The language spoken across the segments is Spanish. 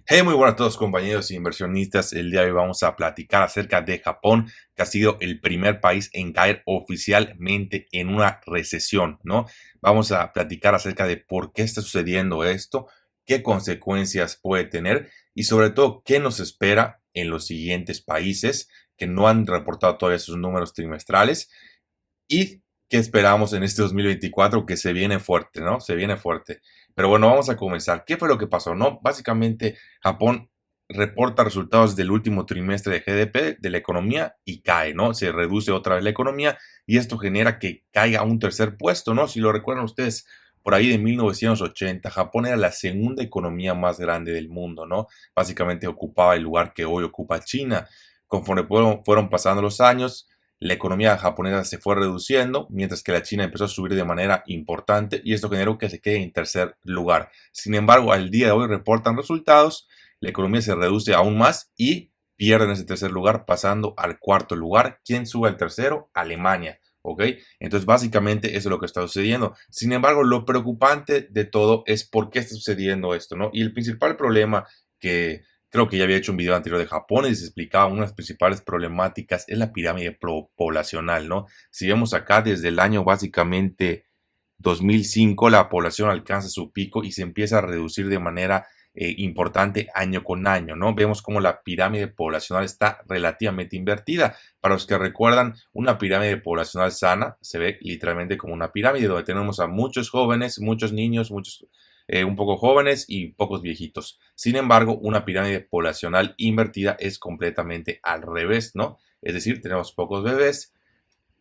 Hey, muy buenas a todos compañeros inversionistas. El día de hoy vamos a platicar acerca de Japón, que ha sido el primer país en caer oficialmente en una recesión, ¿no? Vamos a platicar acerca de por qué está sucediendo esto, qué consecuencias puede tener y sobre todo qué nos espera en los siguientes países que no han reportado todavía sus números trimestrales y qué esperamos en este 2024 que se viene fuerte, ¿no? Se viene fuerte. Pero bueno, vamos a comenzar. ¿Qué fue lo que pasó? No, básicamente Japón reporta resultados del último trimestre de GDP de la economía y cae, ¿no? Se reduce otra vez la economía y esto genera que caiga a un tercer puesto, ¿no? Si lo recuerdan ustedes, por ahí de 1980, Japón era la segunda economía más grande del mundo, ¿no? Básicamente ocupaba el lugar que hoy ocupa China. Conforme fueron pasando los años, la economía japonesa se fue reduciendo, mientras que la China empezó a subir de manera importante y esto generó que se quede en tercer lugar. Sin embargo, al día de hoy reportan resultados, la economía se reduce aún más y pierden ese tercer lugar pasando al cuarto lugar. ¿Quién sube al tercero? Alemania. ¿Ok? Entonces, básicamente eso es lo que está sucediendo. Sin embargo, lo preocupante de todo es por qué está sucediendo esto, ¿no? Y el principal problema que creo que ya había hecho un video anterior de Japón y se explicaba una de las principales problemáticas es la pirámide poblacional, ¿no? Si vemos acá desde el año básicamente 2005, la población alcanza su pico y se empieza a reducir de manera importante año con año, ¿no? Vemos como la pirámide poblacional está relativamente invertida. Para los que recuerdan, una pirámide poblacional sana se ve literalmente como una pirámide donde tenemos a muchos jóvenes, muchos niños, muchos un poco jóvenes y pocos viejitos. Sin embargo, una pirámide poblacional invertida es completamente al revés, ¿no? Es decir, tenemos pocos bebés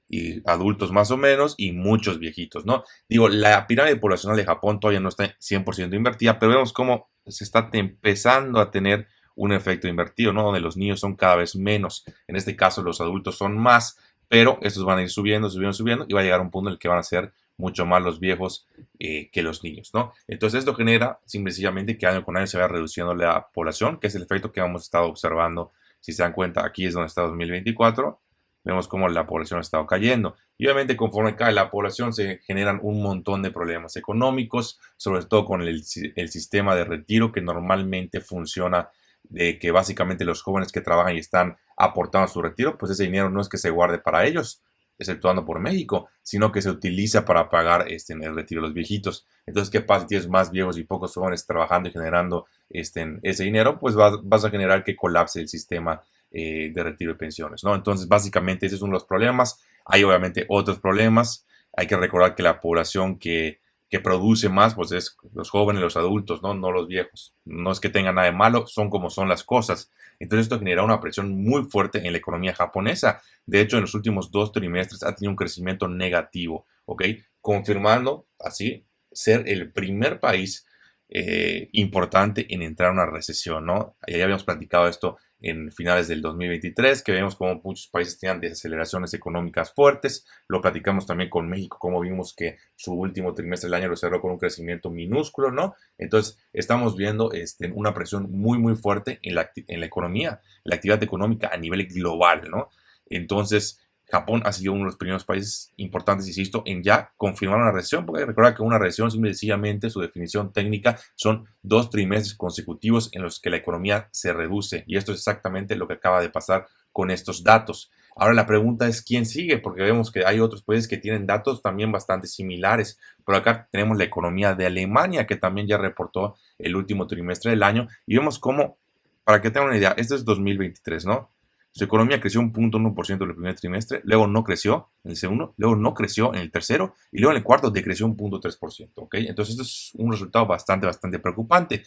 y adultos más o menos y muchos viejitos, ¿no? Digo, la pirámide poblacional de Japón todavía no está 100% invertida, pero vemos cómo se está empezando a tener un efecto invertido, ¿no? Donde los niños son cada vez menos. En este caso, los adultos son más, pero estos van a ir subiendo, subiendo, subiendo y va a llegar un punto en el que van a ser mucho más los viejos que los niños, ¿no? Entonces esto genera simplemente que año con año se vaya reduciendo la población, que es el efecto que hemos estado observando. Si se dan cuenta, aquí es donde está 2024, vemos cómo la población ha estado cayendo. Y obviamente conforme cae la población se generan un montón de problemas económicos, sobre todo con el sistema de retiro que normalmente funciona de que básicamente los jóvenes que trabajan y están aportando a su retiro, pues ese dinero no es que se guarde para ellos, exceptuando por México, sino que se utiliza para pagar el retiro de los viejitos. Entonces, ¿qué pasa si tienes más viejos y pocos jóvenes trabajando y generando ese dinero? Pues vas a generar que colapse el sistema de retiro de pensiones, ¿no? Entonces, básicamente, ese es uno de los problemas. Hay obviamente otros problemas. Hay que recordar que la población que produce más, pues es los jóvenes, los adultos, ¿no? No los viejos. No es que tengan nada de malo, son como son las cosas. Entonces, esto genera una presión muy fuerte en la economía japonesa. De hecho, en los últimos 2 trimestres ha tenido un crecimiento negativo, ¿ok? Confirmando así ser el primer país importante en entrar a una recesión, ¿no? Ya habíamos platicado esto en finales del 2023, que vemos como muchos países tenían desaceleraciones económicas fuertes. Lo platicamos también con México, como vimos que su último trimestre del año lo cerró con un crecimiento minúsculo, ¿no? Entonces, estamos viendo una presión muy, muy fuerte en la economía, la actividad económica a nivel global, ¿no? Entonces, Japón ha sido uno de los primeros países importantes, insisto, en ya confirmar una recesión, porque recuerda que una recesión, simple y sencillamente, su definición técnica son 2 trimestres consecutivos en los que la economía se reduce. Y esto es exactamente lo que acaba de pasar con estos datos. Ahora la pregunta es quién sigue, porque vemos que hay otros países que tienen datos también bastante similares. Por acá tenemos la economía de Alemania, que también ya reportó el último trimestre del año, y vemos cómo, para que tengan una idea, este es 2023, ¿no? Su economía creció un 0.1% en el primer trimestre, luego no creció en el segundo, luego no creció en el tercero y luego en el cuarto decreció un 0.3%, ¿ok? Entonces esto es un resultado bastante, bastante preocupante.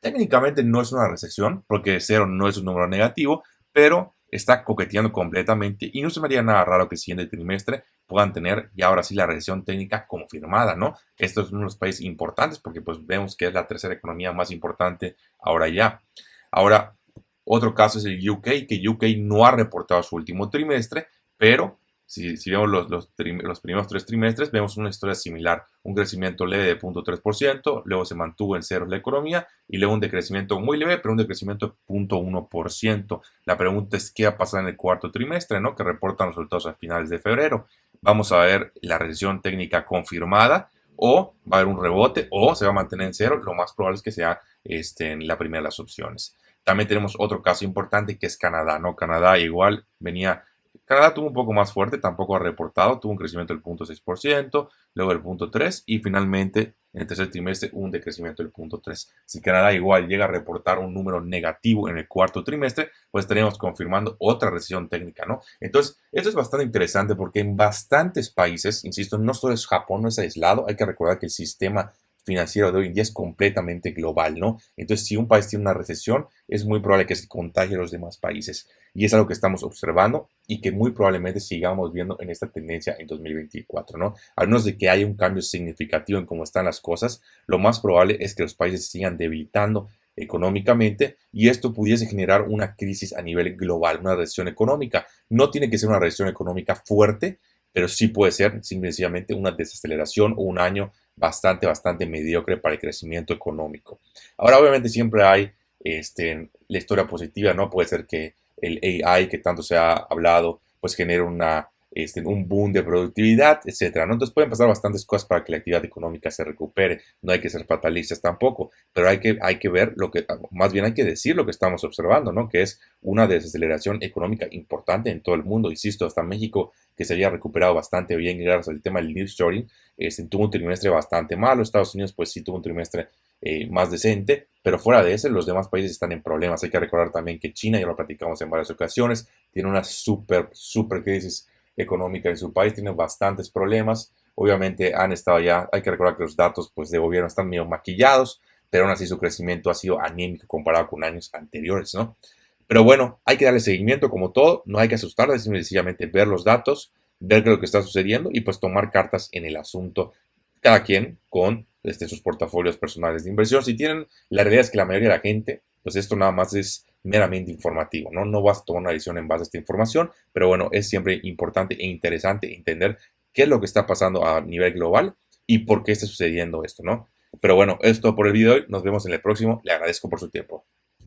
Técnicamente no es una recesión porque cero no es un número negativo, pero está coqueteando completamente y no se me haría nada raro que el siguiente trimestre puedan tener ya ahora sí la recesión técnica confirmada, ¿no? Esto es uno de los países importantes porque pues vemos que es la tercera economía más importante ahora ya. Ahora, otro caso es el UK, que UK no ha reportado su último trimestre, pero si vemos los primeros 3 trimestres, vemos una historia similar. Un crecimiento leve de 0.3%, luego se mantuvo en cero la economía y luego un decrecimiento muy leve, pero un decrecimiento de 0.1%. La pregunta es qué va a pasar en el cuarto trimestre, ¿no? Que reportan los resultados a finales de febrero. Vamos a ver la recesión técnica confirmada o va a haber un rebote, o se va a mantener en cero. Lo más probable es que sea en la primera de las opciones. También tenemos otro caso importante que es Canadá, ¿no? Canadá igual Canadá tuvo un poco más fuerte, tampoco ha reportado, tuvo un crecimiento del 0.6%, luego del 0.3% y finalmente en el tercer trimestre un decrecimiento del 0.3%. Si Canadá igual llega a reportar un número negativo en el cuarto trimestre, pues estaríamos confirmando otra recesión técnica, ¿no? Entonces, esto es bastante interesante porque en bastantes países, insisto, no solo es Japón, no es aislado, hay que recordar que el sistema financiero de hoy en día es completamente global, ¿no? Entonces, si un país tiene una recesión, es muy probable que se contagie a los demás países. Y es algo que estamos observando y que muy probablemente sigamos viendo en esta tendencia en 2024, ¿no? A menos de que haya un cambio significativo en cómo están las cosas, lo más probable es que los países sigan debilitando económicamente y esto pudiese generar una crisis a nivel global, una recesión económica. No tiene que ser una recesión económica fuerte, pero sí puede ser simplemente una desaceleración o un año bastante mediocre para el crecimiento económico. Ahora, obviamente, siempre hay la historia positiva, ¿no? Puede ser que el AI que tanto se ha hablado, pues genere un boom de productividad, etcétera, ¿no? Entonces pueden pasar bastantes cosas para que la actividad económica se recupere. No hay que ser fatalistas tampoco, pero hay que ver más bien hay que decir lo que estamos observando, ¿no? Que es una desaceleración económica importante en todo el mundo. Insisto, hasta México, que se había recuperado bastante bien gracias al tema del nearshoring, tuvo un trimestre bastante malo. Estados Unidos, pues sí tuvo un trimestre más decente, pero fuera de ese, los demás países están en problemas. Hay que recordar también que China, ya lo platicamos en varias ocasiones, tiene una super crisis económica en su país, tiene bastantes problemas. Obviamente han estado ya, hay que recordar que los datos pues, de gobierno están medio maquillados, pero aún así su crecimiento ha sido anémico comparado con años anteriores, ¿no? Pero bueno, hay que darle seguimiento como todo, no hay que asustarse, sencillamente ver los datos, ver qué es lo que está sucediendo y pues tomar cartas en el asunto, cada quien con sus portafolios personales de inversión. Si tienen, la realidad es que la mayoría de la gente, pues esto nada más es meramente informativo, ¿no? No vas a tomar una decisión en base a esta información, pero bueno, es siempre importante e interesante entender qué es lo que está pasando a nivel global y por qué está sucediendo esto, ¿no? Pero bueno, esto por el video de hoy, nos vemos en el próximo, le agradezco por su tiempo.